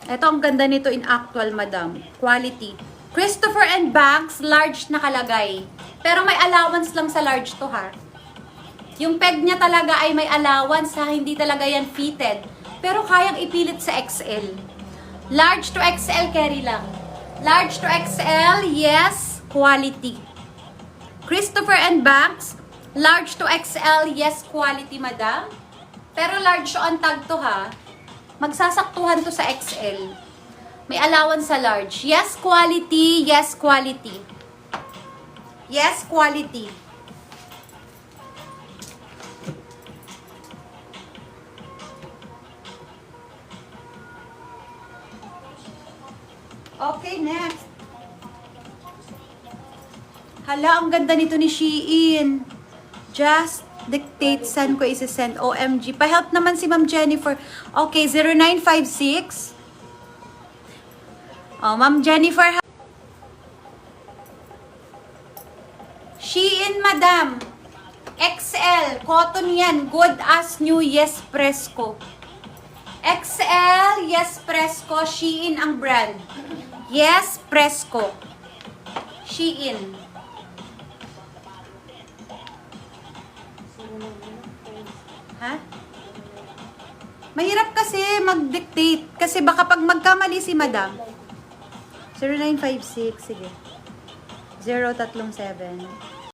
Ito ang ganda nito in actual, madam. Quality. Christopher & Banks, large nakalagay. Pero may allowance lang sa large to, ha. Yung peg niya talaga ay may allowance, ha. Hindi talaga yan fitted. Pero kayang ipilit sa XL. Large to XL, carry lang. Large to XL, yes, quality. Christopher & Banks, large to XL, yes, quality, madam. Pero large on tag to, ha. Magsasaktuhan to sa XL. May allowance sa large. Yes, quality. Yes, quality. Yes, quality. Okay, next. Hala, ang ganda nito ni Shein. Just dictate saan ko isi-send. OMG. Pa-help naman si Ma'am Jennifer. Okay, 0956. Oh, Ma'am Jennifer. Shein, madam. XL. Cotton yan. Good as new. Yes, Fresco. XL. Yes, Fresco. Shein ang brand. Yes, Fresco. Shein. Ha? Mahirap kasi mag-dictate. Kasi baka pag magkamali si madam. 0956, sige. 037.